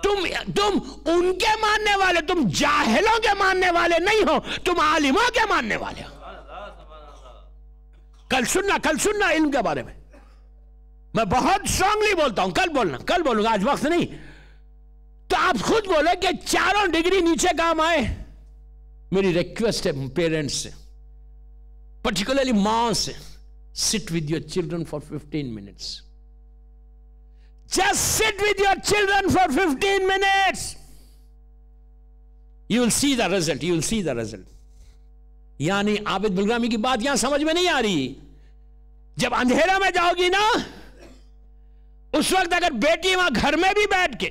تم ان کے ماننے والے، تم جاہلوں کے ماننے والے نہیں ہو، تم عالموں کے ماننے والے ہو. کل سننا علم کے بارے میں میں بہت سٹرانگلی بولتا ہوں. کل بولوں گا، آج وقت نہیں. تو آپ خود بولے کہ چاروں ڈگری نیچے کام آئے. میری ریکویسٹ ہے پیرنٹس سے، پرٹیکولرلی ماں سے، sit with your children for 15 minutes. Just sit with your children for 15 minutes. You will see the result. یعنی عابد بلغامی کی بات یہاں سمجھ میں نہیں آ رہی. جب اندھیرا میں جاؤ گی نا، اس وقت اگر بیٹی وہاں گھر میں بھی بیٹھ کے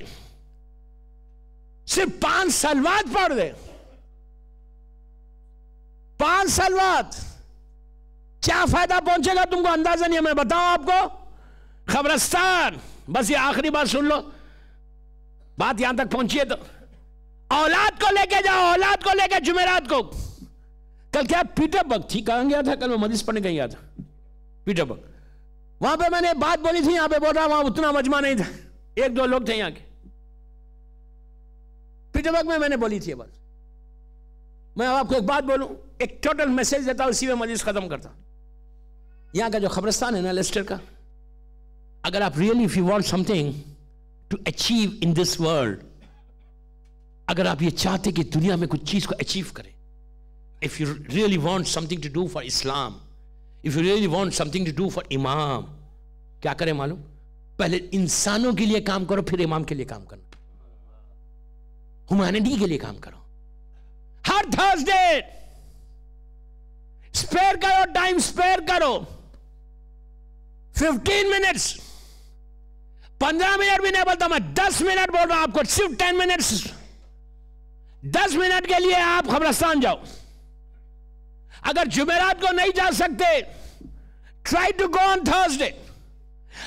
صرف 5 صلوات پڑھ دے، 5 صلوات، کیا فائدہ پہنچے گا تم کو اندازہ نہیں ہے. میں بتاؤں آپ کو، قبرستان، بس یہ آخری بات سن لو، بات یہاں تک پہنچیے تو اولاد کو لے کے جاؤ، اولاد کو لے کے جمعرات کو. کل کیا پیٹر برگ تھی، کہاں گیا تھا؟ کل میں مجلس پڑھنے کہیں گیا تھا پیٹر برگ. وہاں پہ میں نے بات بولی تھی، یہاں پہ بول رہا، وہاں اتنا مجمع نہیں تھا، 1-2 لوگ تھے یہاں کے. پیٹر برگ میں نے بولی تھی یہ بات. میں آپ کو ایک بات بولوں، ایک ٹوٹل میسج دیتا ہوں، اسی میں مجلس ختم کرتا. یہاں کا جو قبرستان ہے نا لیسٹر کا، اگر آپ really if you want something to achieve in this world، اگر آپ یہ چاہتے کہ دنیا میں کچھ چیز کو اچیو کریں، if you really want something to do for Islam، if you really want something to do for امام، کیا کریں معلوم؟ پہلے انسانوں کے لیے کام کرو، پھر امام کے لیے کام کرنا، ہیومینٹی کے لیے کام کرو. ہر تھرسڈے اسپیئر کرو، ٹائم اسپیئر کرو. 15 منٹس، 15 منٹ بھی نہیں بولتا میں، 10 منٹ بول رہا ہوں آپ کو، صرف 10 منٹس. 10 منٹ کے لیے آپ قبرستان جاؤ. اگر جمعرات کو نہیں جا سکتے، try to go on Thursday.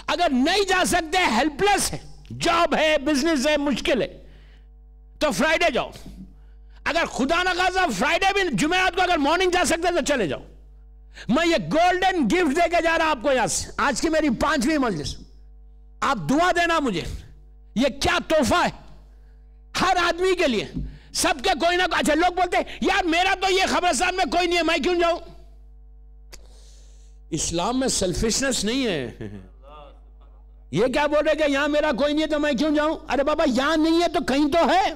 اگر نہیں جا سکتے، ہیلپ لیس ہے، جاب ہے، بزنس ہے، مشکل ہے، تو فرائیڈے جاؤ. اگر خدا نخواستہ فرائیڈے بھی، جمعرات کو اگر مارننگ جا سکتے تو چلے جاؤ. میں یہ گولڈن گفٹ دے کے جا رہا ہوں آپ کو یہاں سے. آج کی میری 5ویں مجلس، آپ دعا دینا مجھے. یہ کیا تحفہ ہے ہر آدمی کے لیے، سب کے کوئی نہ کوئی. اچھا لوگ بولتے ہیں یار میرا تو یہ قبرستان میں کوئی نہیں ہے، میں کیوں جاؤں؟ اسلام میں سیلفشنس نہیں ہے. یہ کیا بول رہے کہ یہاں میرا کوئی نہیں ہے تو میں کیوں جاؤں؟ ارے بابا یہاں نہیں ہے تو کہیں تو ہے.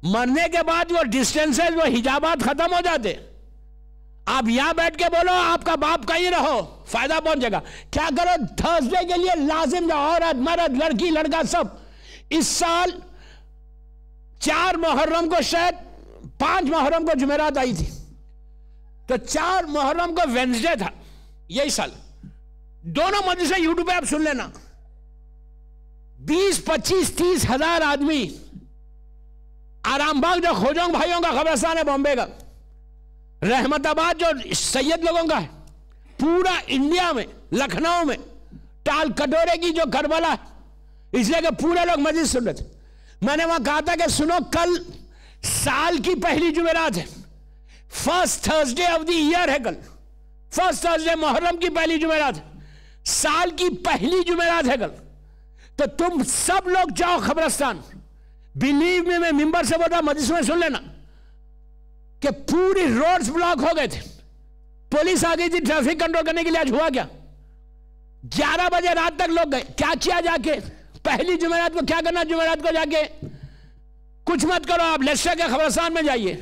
مرنے کے بعد وہ ڈسٹینسز، وہ حجابات ختم ہو جاتے. آپ یہاں بیٹھ کے بولو آپ کا باپ کہیں رہو، فائدہ پہنچے گا. کیا کرو، تھرسڈے کے لیے لازم جاؤ، عورت مرد لڑکی لڑکا سب. اس سال 4 محرم کو، شاید 5 محرم کو جمعرات آئی تھی، تو 4 محرم کو وینسڈے تھا. یہی سال دونوں مجلسیں یوٹیوب پہ آپ سن لینا. 20 25 30 ہزار آدمی. آرام باغ جو خوجونگ بھائیوں کا قبرستان ہے بامبے کا، رحمت آباد جو سید لوگوں کا ہے، پورا انڈیا میں، لکھنؤ میں، ٹال کٹورے کی جو کربلا ہے، اس لیے کہ پورے لوگ مجلس سن رہے تھے. میں نے وہاں کہا تھا کہ سنو، کل سال کی پہلی جمعرات ہے، first Thursday of the year ہے. کل فرسٹ تھرسڈے، محرم کی پہلی جمعرات ہے، سال کی پہلی جمعرات ہے کل. تو تم سب لوگ جاؤ قبرستان. بلیو میں ممبر سے بول رہا، مجلس میں سن لینا کہ پوری روڈز بلاک ہو گئے تھے، پولیس آ گئی تھی ٹریفک کنٹرول کرنے کے لیے. آج ہوا کیا؟ 11 بجے رات تک لوگ گئے. کیا کیا جا کے؟ پہلی جمعرات کو کیا کرنا؟ جمعرات کو جا کے کچھ مت کرو، آپ لیسٹر کے قبرستان میں جائیے.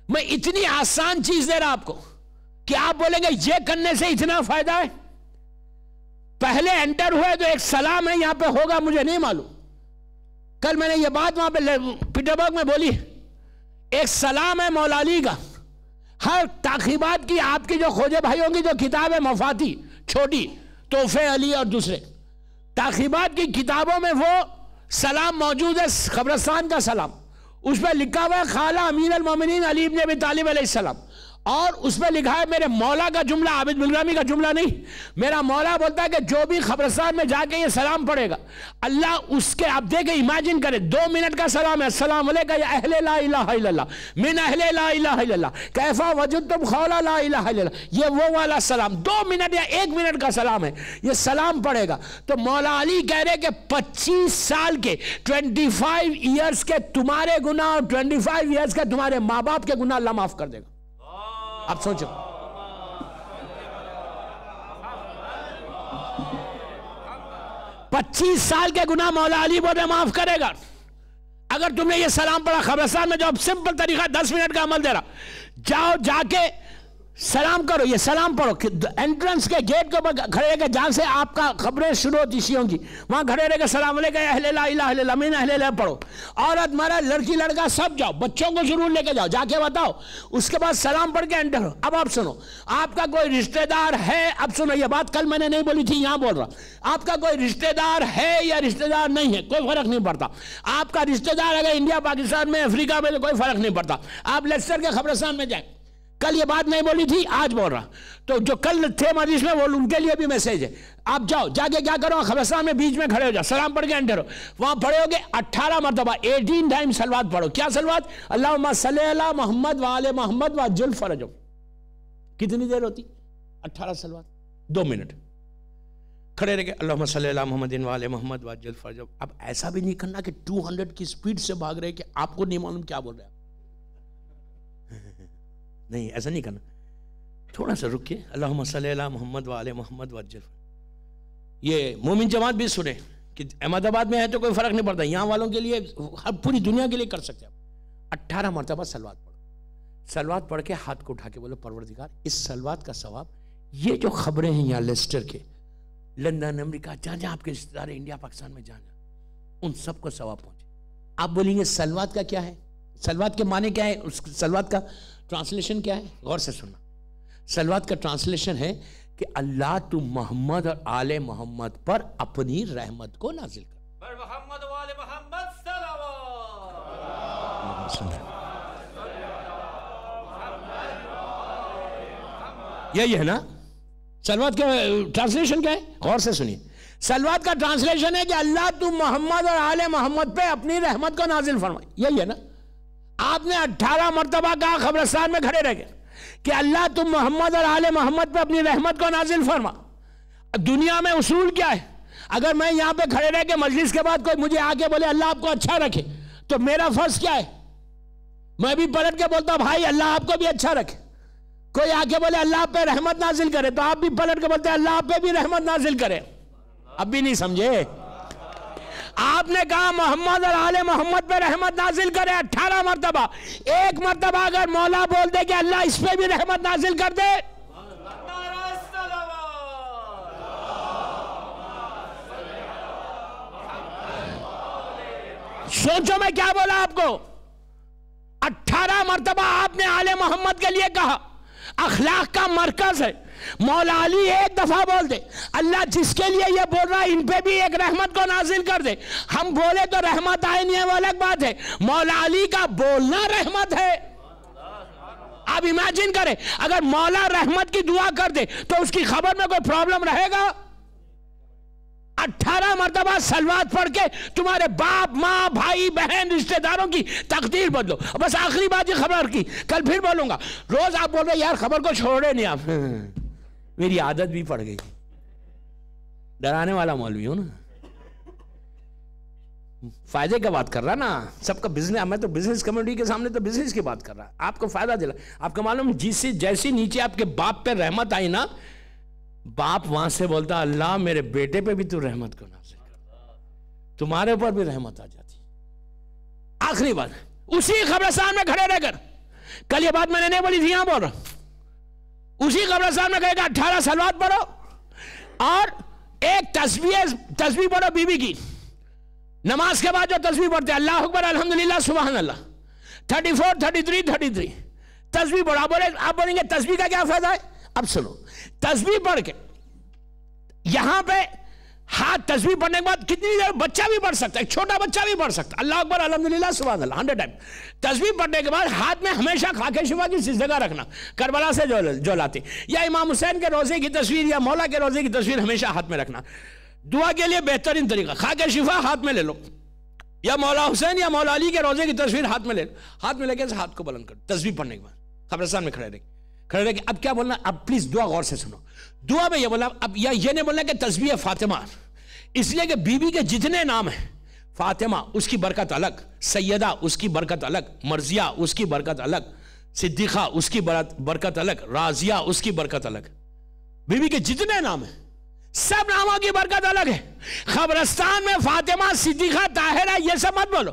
میں اتنی آسان چیز دے رہا آپ کو کہ آپ بولیں گے یہ کرنے سے اتنا فائدہ ہے. پہلے انٹر ہوئے تو ایک سلام ہے، یہاں پہ ہوگا مجھے نہیں معلوم. کل میں نے یہ بات وہاں پہ پیٹر برگ میں بولی. ایک سلام ہے مولا علی کا. ہر تاخیبات کی، آپ کی جو خوجے بھائیوں کی جو کتاب ہے مفاتی چھوٹی، تحفے علی اور دوسرے تاخیبات کی کتابوں میں وہ سلام موجود ہے، قبرستان کا سلام. اس پہ لکھا ہوا ہے خالہ امیر المومنین علی ابن ابی طالب علیہ السلام. اور اس میں لکھا ہے میرے مولا کا جملہ، عابد ملگرامی کا جملہ نہیں. میرا مولا بولتا ہے کہ جو بھی قبرستان میں جا کے یہ سلام پڑھے گا اللہ اس کے، آپ دیکھیں امیجن کریں 2 منٹ کا سلام ہے، السلام علیکم یا اہل لا الہ الا اللہ من اہل لا الہ الا اللہ کیفا وجدتم قولا لا الہ الا اللہ، یہ وہ والا سلام 2 منٹ یا 1 منٹ کا سلام ہے، یہ سلام پڑھے گا. تو مولا علی کہہ رہے کہ 25 سال کے 25 ایئرز کے تمہارے گناہ اور 25 ایئرز کے تمہارے ماں باپ کے گناہ اللہ معاف کر دے گا. آپ سوچو 25 سال کے گناہ مولا علی بولے معاف کرے گا اگر تم نے یہ سلام پڑھا. قبرستان میں جو سمپل طریقہ 10 منٹ کا عمل دے رہا، جاؤ جا کے سلام کرو، یہ سلام پڑھو، انٹرنس کے گیٹ کے اوپر کھڑے رہ کے جہاں سے آپ کا خبریں شروع ہوتی شیعوں کی، وہاں کھڑے رہ کے سلام علیکم اہل لا الہ الا اللہ من اہل لا پڑھو. عورت مرد لڑکی لڑکا سب جاؤ، بچوں کو ضرور لے کے جاؤ، جا کے بتاؤ، اس کے بعد سلام پڑھ کے انٹر ہو. اب آپ سنو، آپ کا کوئی رشتہ دار ہے، اب سنو یہ بات کل میں نے نہیں بولی تھی، یہاں بول رہا، آپ کا کوئی رشتہ دار ہے یا رشتہ دار نہیں ہے کوئی فرق نہیں پڑتا. آپ کا رشتہ دار اگر انڈیا پاکستان میں افریقہ میں تو کوئی فرق نہیں پڑتا. آپ لیسٹر کے قبرستان میں جائیں، کل یہ بات نہیں بولی تھی آج بول رہا، تو جو کل تھے مجلس میں وہ ان کے لیے بھی میسیج ہے. آپ جاؤ جا کے کیا کرو، قبرستان میں بیچ میں کھڑے ہو جاؤ، سلام پڑھ کے انٹر ہو، وہاں پڑھے ہوگے 18 مرتبہ 18 ٹائم صلوات پڑھو. کیا صلوات؟ اللہم صلی علی محمد وآل محمد وعجل فرجہم. کتنی دیر ہوتی؟ 18 صلوات 2 منٹ کھڑے رہ کے اللہم صلی علی محمد وآل محمد وعجل فرجہم. اب ایسا بھی نہیں کرنا کہ 200 کی سپیڈ سے بھاگ رہے کہ آپ کو نہیں معلوم کیا بول رہے ہیں، نہیں ایسا نہیں کرنا، تھوڑا سا رکیے. اللہم صلی علی محمد وآل محمد وعجل. یہ مومن جماعت بھی سنے کہ احمد آباد میں ہے تو کوئی فرق نہیں پڑتا، یہاں والوں کے لیے پوری دنیا کے لیے کر سکتے ہیں. 18 مرتبہ صلوات پڑھو، صلوات پڑھ کے ہاتھ کو اٹھا کے بولو پروردگار اس صلوات کا ثواب یہ جو خبریں ہیں یہاں لیسٹر کے، لندن، امریکہ، جہاں جہاں آپ کے رشتے دار انڈیا پاکستان میں جہاں ان سب کو ثواب پہنچے. آپ بولیں گے صلوات کا کیا ہے، صلوات کے معنی کیا ہے، اس صلوات کا ٹرانسلیشن کیا ہے؟ غور سے سننا. صلوات کا ٹرانسلیشن ہے کہ اللہ تو محمد اور آل محمد پر اپنی رحمت کو نازل کر. پر محمد و آل محمد صلوات. یہی ہے نا صلوات کا ٹرانسلیشن کیا ہے؟ غور سے سنیے. صلوات کا ٹرانسلیشن ہے کہ اللہ تو محمد اور آل محمد پہ اپنی رحمت کو نازل فرمائے. یہی ہے نا. آپ نے 18 مرتبہ کہا قبرستان میں کھڑے رہ گئے کہ اللہ تم محمد اور آل محمد پہ اپنی رحمت کو نازل فرما. دنیا میں اصول کیا ہے؟ اگر میں یہاں پہ کھڑے رہ کے مجلس کے بعد کوئی مجھے آ کے بولے اللہ آپ کو اچھا رکھے تو میرا فرض کیا ہے؟ میں بھی پلٹ کے بولتا بھائی اللہ آپ کو بھی اچھا رکھے. کوئی آ کے بولے اللہ آپ پہ رحمت نازل کرے تو آپ بھی پلٹ کے بولتے اللہ آپ پہ بھی رحمت نازل کرے. اب بھی نہیں سمجھے؟ آپ نے کہا محمد اور آل محمد پہ رحمت نازل کرے 18 مرتبہ. 1 مرتبہ اگر مولا بول دے کہ اللہ اس پہ بھی رحمت نازل کر دے، سوچو میں کیا بولا آپ کو. 18 مرتبہ آپ نے آل محمد کے لیے کہا، اخلاق کا مرکز ہے. مولا علی 1 دفعہ بول دے اللہ جس کے لیے یہ بول رہا ہے ان پہ بھی ایک رحمت کو نازل کر دے. ہم بولے تو رحمت آئے نہیں ہے وہ الگ بات ہے، مولا علی کا بولنا رحمت ہے. آپ امیجن کریں اگر مولا رحمت کی دعا کر دے تو اس کی خبر میں کوئی پرابلم رہے گا؟ 18 مرتبہ صلوات پڑھ کے تمہارے باپ ماں بھائی بہن رشتہ داروں کی تقدیر بدلو. بس آخری بات یہ خبر کی، کل پھر بولوں گا. روز آپ بول رہے یار خبر کو چھوڑے نہیں آپ، میری عادت بھی پڑ گئی. ڈرانے والا مولوی ہوں نا، فائدے کا بات کر رہا نا. سب کا بزنس، میں تو بزنس کمیونٹی کے سامنے تو بزنس کی بات کر رہا. آپ کو فائدہ دلا. آپ کو معلوم جیسی نیچے آپ کے باپ پہ رحمت آئی نا، باپ وہاں سے بولتا اللہ میرے بیٹے پہ بھی تو رحمت کو نازل کر، تمہارے اوپر بھی رحمت آ جاتی. آخری بات اسی قبرستان میں کھڑے رہ کر، کل یہ بات میں نے نہیں بولی تھی یہاں بول رہا، اسی قبرستان میں کہے گا 18 صلوات پڑھو اور ایک تسبیح پڑھو بی بی کی. نماز کے بعد جو تسبیح پڑھتے ہیں اللہ اکبر الحمدللہ سبحان اللہ 34 33 تسبیح پڑھو. آپ بولیں گے تسبیح کا کیا فائدہ ہے؟ اب سنو، تسبیح پڑھ کے یہاں پہ ہاتھ تسبیح پڑھنے کے بعد کتنی دیر بچہ بھی پڑھ سکتا ہے, ایک چھوٹا بچہ بھی پڑھ سکتا ہے, اللہ اکبر الحمدللہ سبحان اللہ 100 ٹائم. تسبیح پڑھنے کے بعد ہاتھ میں ہمیشہ خاک شفا کی جگہ رکھنا, کربلا سے جو لاتے, یا امام حسین کے روزے کی تصویر یا مولا کے روزے کی تصویر ہمیشہ ہاتھ میں رکھنا. دعا کے لیے بہترین طریقہ خاک شفا ہاتھ میں لے لو, یا مولا حسین یا مولا علی کے روزے کی تصویر ہاتھ میں لے لو, ہاتھ میں لے کے ہاتھ کو بلند کر. تسبیح پڑھنے کے بعد قبرستان میں کھڑے رہے کہ اب کیا بولنا, اب پلیز دعا غور سے سنو. دعا میں یہ بولنا, اب یہ نہیں بولنا کہ تسبیح فاطمہ, اس لیے کہ بی بی کے جتنے نام ہیں, فاطمہ اس کی برکت الگ, سیدہ اس کی برکت الگ, مرضیہ اس کی برکت الگ, صدیقہ اس کی برکت الگ, راضیہ اس کی برکت الگ. بی بی کے جتنے نام ہیں سب ناموں کی برکت الگ ہے. قبرستان میں فاطمہ, صدیقہ, طاہرہ یہ سب مت بولو.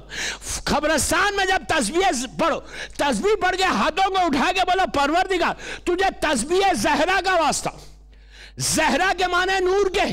قبرستان میں جب تسبیح پڑھو, تسبیح پڑھ کے ہاتھوں کو اٹھا کے بولو پروردگار تجھے تسبیح زہرا کا واسطہ. زہرا کے معنی نور کے,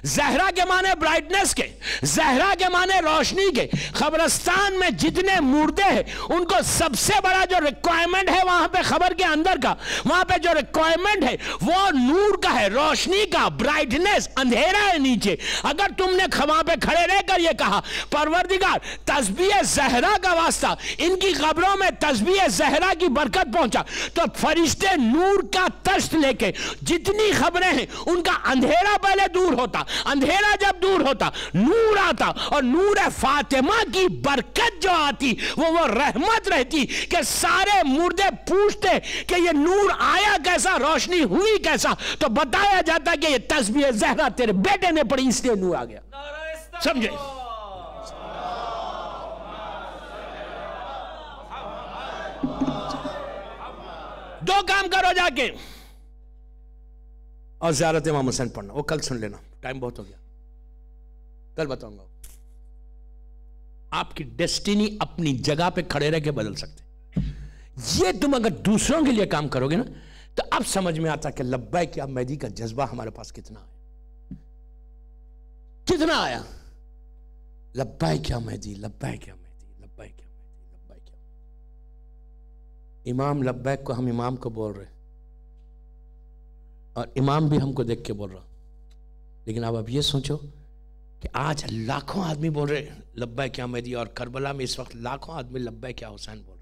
زہرا کے معنی برائٹنس کے, زہرا کے معنی روشنی کے. قبرستان میں جتنے مردے ہیں ان کو سب سے بڑا جو ریکوائرمنٹ ہے وہاں پہ قبر کے اندر کا, وہاں پہ جو ریکوائرمنٹ ہے وہ نور کا ہے, روشنی کا, برائٹنس. اندھیرا ہے نیچے. اگر تم نے وہاں پہ کھڑے رہ کر یہ کہا پروردگار تسبیح زہرا کا واسطہ ان کی قبروں میں تسبیح زہرا کی برکت پہنچا, تو فرشتے نور کا تشت لے کے جتنی خبریں ہیں ان کا اندھیرا پہلے دور ہوتا, اندھیرا جب دور ہوتا نور آتا, اور نور فاطمہ کی برکت جو آتی وہ رحمت رہتی کہ سارے مردے پوچھتے کہ یہ نور آیا کیسا, روشنی ہوئی کیسا, تو بتایا جاتا کہ یہ تسبیح زہرا تیرے بیٹے نے پڑھی اس لیے نور آ گیا. سمجھے؟ دو کام کرو جا کے, اور زیارت امام حسین پڑھنا, وہ کل سن لینا, ٹائم بہت ہو گیا, کل بتاؤں گا. آپ کی ڈیسٹینی اپنی جگہ پہ کھڑے رہ کے بدل سکتے. یہ تم اگر دوسروں کے لیے کام کرو گے نا تو اب سمجھ میں آتا کہ لبیک یا مہدی کا جذبہ ہمارے پاس کتنا آیا, کتنا آیا. لبیک یا مہدی, لبیک یا مہدی, لبیک یا مہدی, لبیک یا مہدی. امام لبیک کو ہم امام کو بول رہے, اور امام بھی ہم کو دیکھ کے بول رہا. لیکن اب یہ سوچو کہ آج لاکھوں آدمی بول رہے لبیک یا مہدی, اور کربلا میں اس وقت لاکھوں آدمی لبیک یا حسین بول رہے.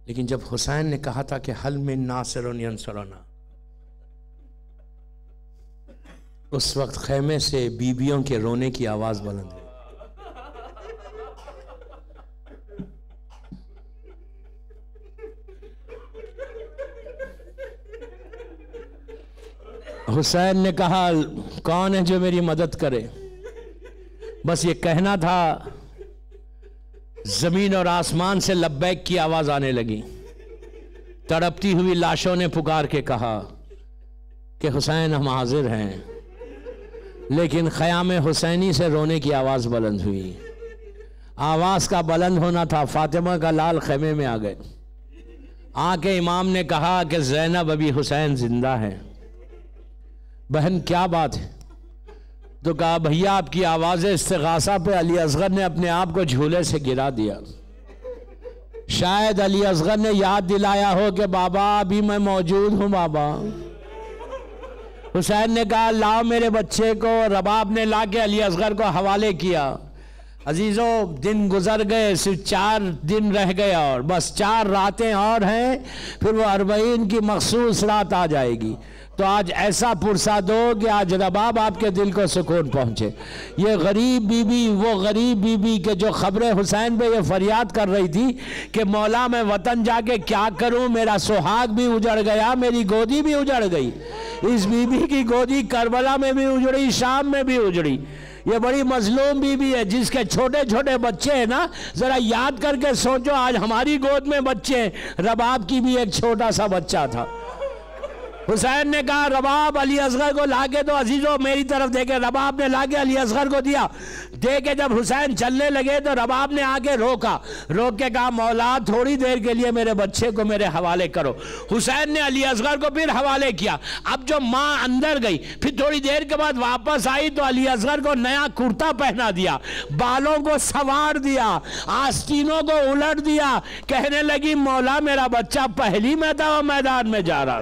لیکن جب حسین نے کہا تھا کہ حل من ناصر ینصرنا, اس وقت خیمے سے بیویوں کے رونے کی آواز بلند ہوئی. حسین نے کہا کون ہے جو میری مدد کرے. بس یہ کہنا تھا, زمین اور آسمان سے لبیک کی آواز آنے لگی. تڑپتی ہوئی لاشوں نے پکار کے کہا کہ حسین ہم حاضر ہیں. لیکن خیام حسینی سے رونے کی آواز بلند ہوئی. آواز کا بلند ہونا تھا, فاطمہ کا لال خیمے میں آ گئے. آ کے امام نے کہا کہ زینب ابھی حسین زندہ ہے. بہن کیا بات ہے؟ تو کہا بھیا آپ کی آواز استغاثہ پہ علی اصغر نے اپنے آپ کو جھولے سے گرا دیا. شاید علی اصغر نے یاد دلایا ہو کہ بابا ابھی میں موجود ہوں بابا. حسین نے کہا لاؤ میرے بچے کو. رباب نے لا کے علی اصغر کو حوالے کیا. عزیزو دن گزر گئے, صرف 4 دن رہ گئے, اور بس 4 راتیں اور ہیں, پھر وہ 40 کی مخصوص رات آ جائے گی. تو آج ایسا پرسا دو کہ آج رباب آپ کے دل کو سکون پہنچے. یہ غریب بی بی, وہ غریب بی بی کہ جو خبر حسین پہ یہ فریاد کر رہی تھی کہ مولا میں وطن جا کے کیا کروں, میرا سہاگ بھی اجڑ گیا, میری گودی بھی اجڑ گئی. اس بی بی کی گودی کربلا میں بھی اجڑی, شام میں بھی اجڑی. یہ بڑی مظلوم بی بی ہے جس کے چھوٹے چھوٹے بچے ہیں نا. ذرا یاد کر کے سوچو, آج ہماری گود میں بچے ہیں, رباب کی بھی ایک چھوٹا سا بچہ تھا. حسین نے کہا رباب علی اصغر کو لا کے دو. عزیزو میری طرف دیکھے, رباب نے لا کے علی اصغر کو دیا. دے کے جب حسین چلنے لگے تو رباب نے آ کے روکا, روک کے کہا مولا تھوڑی دیر کے لیے میرے بچے کو میرے حوالے کرو. حسین نے علی اصغر کو پھر حوالے کیا. اب جو ماں اندر گئی, پھر تھوڑی دیر کے بعد واپس آئی تو علی اصغر کو نیا کرتا پہنا دیا, بالوں کو سوار دیا, آستینوں کو الٹ دیا. کہنے لگی مولا میرا بچہ پہلی میں تھا وہ میدان میں جا رہا.